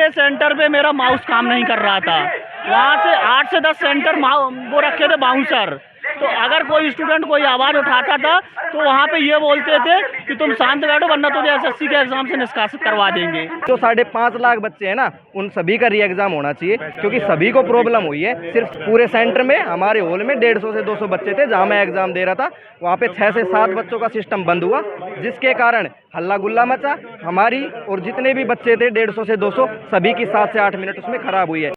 मेरे सेंटर पे मेरा माउस काम नहीं कर रहा था। वहाँ से 8 से 10 सेंटर वो रखे थे बाउंसर। तो अगर कोई स्टूडेंट कोई आवाज़ उठाता था तो वहाँ पे ये बोलते थे कि तुम शांत बैठो वरना तुझे एसएससी के एग्जाम से निष्कासित करवा देंगे। जो 5.5 लाख बच्चे हैं ना, उन सभी का री एग्जाम होना चाहिए, क्योंकि सभी को प्रॉब्लम हुई है। सिर्फ पूरे सेंटर में हमारे हॉल में 150 से 200 बच्चे थे जहाँ मैं एग्जाम दे रहा था। वहाँ पे 6 से 7 बच्चों का सिस्टम बंद हुआ, जिसके कारण हल्ला गुल्ला मचा। हमारी और जितने भी बच्चे थे 150 से 200 सभी की 7 से 8 मिनट उसमें खराब हुई है।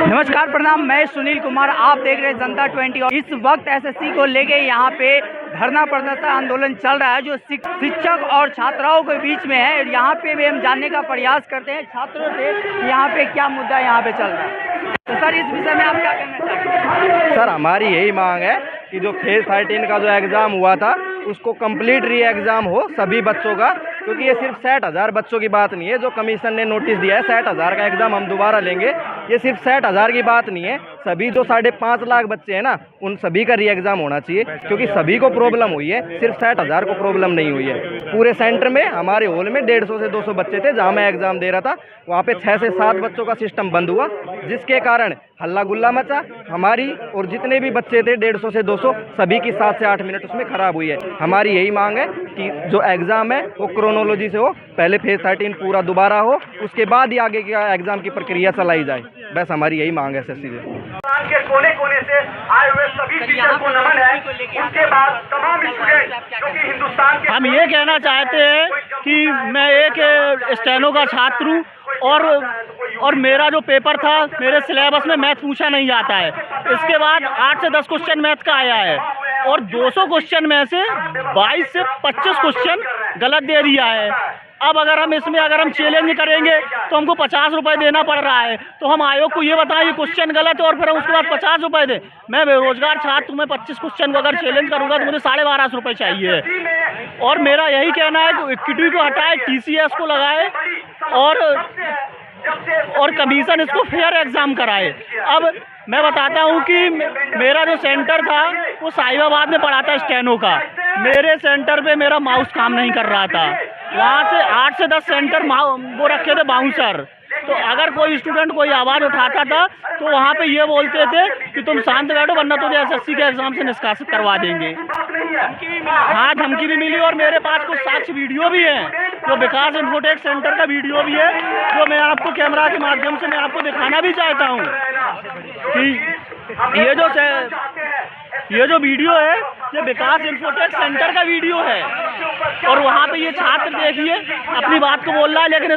नमस्कार, प्रणाम, मैं सुनील कुमार, आप देख रहे हैं जनता 20। और इस वक्त एसएससी को लेके यहाँ पे धरना प्रदर्शन आंदोलन चल रहा है जो शिक्षक और छात्राओं के बीच में है। यहाँ पे भी हम जानने का प्रयास करते हैं छात्रों से यहाँ पे क्या मुद्दा यहाँ पे चल रहा है। तो सर, इस विषय में आप क्या कहना चाहते हैं? सर, हमारी यही मांग है कि जो फेज 13 का जो एग्ज़ाम हुआ था उसको कंप्लीट री एग्ज़ाम हो सभी बच्चों का, क्योंकि ये सिर्फ 60,000 बच्चों की बात नहीं है। जो कमीशन ने नोटिस दिया है 60,000 का एग्ज़ाम हम दोबारा लेंगे, ये सिर्फ 60,000 की बात नहीं है। सभी जो 5.5 लाख बच्चे हैं ना, उन सभी का री एग्ज़ाम होना चाहिए, क्योंकि सभी को प्रॉब्लम हुई है। सिर्फ 60,000 को प्रॉब्लम नहीं हुई है। पूरे सेंटर में हमारे हॉल में 150 से 200 बच्चे थे जहाँ मैं एग्ज़ाम दे रहा था। वहाँ पे 6 से 7 बच्चों का सिस्टम बंद हुआ, जिसके कारण हल्ला गुल्ला मचा। हमारी और जितने भी बच्चे थे 150 से 200 सभी की 7 से 8 मिनट उसमें खराब हुई है। हमारी यही मांग है कि जो एग्ज़ाम है वो क्रोनोलॉजी से हो, पहले फेज 13 पूरा दोबारा हो, उसके बाद ही आगे का एग्ज़ाम की प्रक्रिया चलाई जाए। बस हमारी यही मांग है एसएससी से। के कोने कोने से आए हुए सभी टीचर को नमन है। उसके बाद तमाम स्टूडेंट जो कि हिंदुस्तान के, हम ये कहना चाहते हैं कि मैं एक स्टेनो का छात्र हूँ और मेरा जो पेपर था, मेरे सिलेबस में मैथ पूछा नहीं जाता है। इसके बाद 8 से 10 क्वेश्चन मैथ का आया है और 200 क्वेश्चन में से 22 से 25 क्वेश्चन गलत दे दिया है। अब अगर हम चैलेंज करेंगे तो हमको 50 रुपये देना पड़ रहा है। तो हम आयोग को ये बताएं कि क्वेश्चन गलत है और फिर हम उसके बाद 50 रुपये दें। मैं बेरोजगार छात्र हूँ, मैं 25 क्वेश्चन को अगर चैलेंज करूँगा तो मुझे 1250 रुपये चाहिए। और मेरा यही कहना है कि इक्विटी को हटाए, TCS को लगाए और कमीशन इसको फेयर एग्ज़ाम कराए। अब मैं बताता हूँ कि मेरा जो सेंटर था वो साहिबाबाद में पड़ा था स्टेनो का। मेरे सेंटर पे मेरा माउस काम नहीं कर रहा था। वहाँ से 8 से 10 सेंटर वो रखे थे बाउंसर। तो अगर कोई स्टूडेंट कोई आवाज़ उठाता था तो वहाँ पे ये बोलते थे कि तुम शांत बैठो वरना तुझे एसएससी के एग्जाम से निष्कासित करवा देंगे। हाँ, धमकी भी मिली और मेरे पास कुछ साक्ष्य वीडियो भी है, जो विकास इन्फोटेक सेंटर का वीडियो भी है, जो मैं आपको कैमरा के माध्यम से मैं आपको दिखाना भी चाहता हूँ कि ये जो वीडियो है ये विकास इन्फोटेक सेंटर का वीडियो है। और वहाँ पे ये छात्र देखिए अपनी बात को बोल रहा है, लेकिन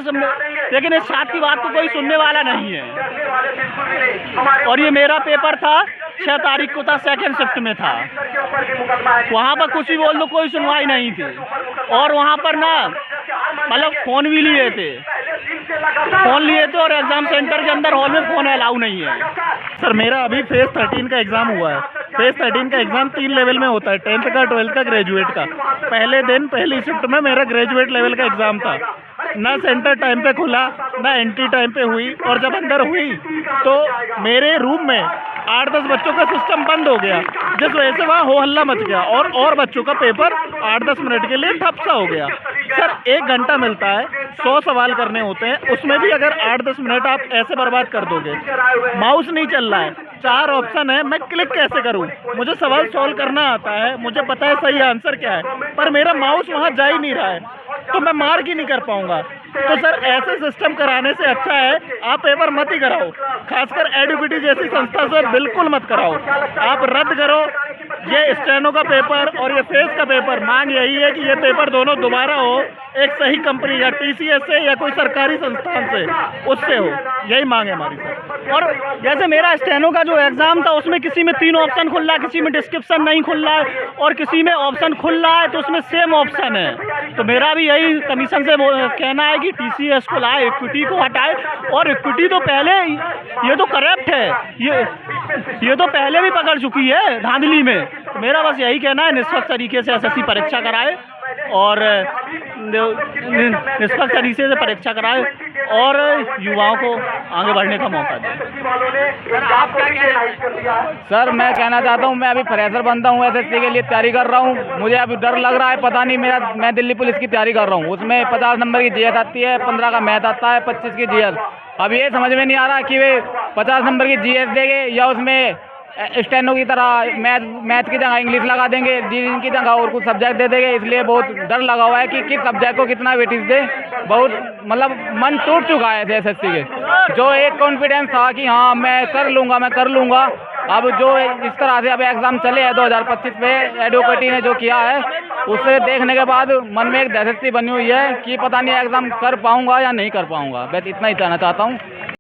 इस छात्र की बात को कोई सुनने वाला नहीं है। और ये मेरा पेपर था 6 तारीख को था, सेकंड शिफ्ट में था। वहाँ पर कुछ भी बोल दो, कोई सुनवाई नहीं थी। और वहाँ पर ना मतलब फ़ोन भी लिए थे और एग्ज़ाम सेंटर के अंदर हॉल में फ़ोन अलाउ नहीं है। सर, मेरा अभी फेज़ 13 का एग्ज़ाम हुआ है। फेज़ 13 का एग्ज़ाम 3 लेवल में होता है, 10th का, 12th का, ग्रेजुएट का। पहले दिन पहली शिफ्ट में मेरा ग्रेजुएट लेवल का एग्ज़ाम था। ना सेंटर टाइम पे खुला, ना एंट्री टाइम पे हुई। और जब अंदर हुई तो मेरे रूम में 8-10 बच्चों का सिस्टम बंद हो गया, जिस वजह से वहाँ हो हल्ला मच गया और बच्चों का पेपर 8-10 मिनट के लिए ठप सा हो गया। सर, 1 घंटा मिलता है, 100 सवाल करने होते हैं, उसमें भी अगर 8-10 मिनट आप ऐसे बर्बाद कर दोगे। माउस नहीं चल रहा है, 4 ऑप्शन है, मैं क्लिक कैसे करूं? मुझे सवाल सॉल्व करना आता है, मुझे पता है सही आंसर क्या है, पर मेरा माउस वहां जा ही नहीं रहा है, तो मैं मार्क ही नहीं कर पाऊंगा। तो सर, ऐसे सिस्टम कराने से अच्छा है आप पेपर मत ही कराओ। खासकर एडुकेटी जैसी संस्था से बिल्कुल मत कराओ, आप रद्द करो ये स्टेनो का पेपर और ये फेस का पेपर। मांग यही है कि ये पेपर दोनों दोबारा हो, एक सही कंपनी या TCS से या कोई सरकारी संस्थान से, उससे हो। यही मांग है हमारी सर। और जैसे मेरा स्टेनो का जो एग्ज़ाम था उसमें किसी में 3 ऑप्शन खुल रहा है, किसी में डिस्क्रिप्शन नहीं खुल रहा है और किसी में ऑप्शन खुल रहा है तो उसमें सेम ऑप्शन है। तो मेरा भी यही कमीशन से कहना है कि TCS को लाए, इक्विटी को हटाए। और इक्विटी तो पहले ये तो करप्ट है, ये तो पहले भी पकड़ चुकी है धांधली में। तो मेरा बस यही कहना है निष्पक्ष तरीके से SSC परीक्षा कराए और निष्पक्ष तरीके से परीक्षा कराए और युवाओं को आगे बढ़ने का मौका दें। आप क्या कहना चाहते हैं? सर मैं कहना चाहता हूँ, मैं अभी फ्रेशर बनता हूँ, एसएससी के लिए तैयारी कर रहा हूँ। मुझे अभी डर लग रहा है, पता नहीं मैं दिल्ली पुलिस की तैयारी कर रहा हूँ। उसमें 50 नंबर की जीएस आती है, 15 का मैथ आता है, 25 की जीएस। अब ये समझ में नहीं आ रहा कि वे 50 नंबर की जीएस देंगे या उसमें स्टेनो की तरह मैथ की जगह इंग्लिश लगा देंगे, रीजनिंग की जगह और कुछ सब्जेक्ट दे देंगे। इसलिए बहुत डर लगा हुआ है कि किस सब्जेक्ट को कितना वेटेज दे। बहुत मतलब मन टूट चुका है एसएससी के। जो एक कॉन्फिडेंस था कि हाँ मैं कर लूँगा, अब जो इस तरह से अब एग्ज़ाम चले हैं 2025 में एडवोकेटी ने जो किया है, उसे देखने के बाद मन में एक दहशत सी बनी हुई है कि पता नहीं एग्ज़ाम कर पाऊँगा या नहीं कर पाऊँगा। बस इतना ही कहना चाहता हूँ।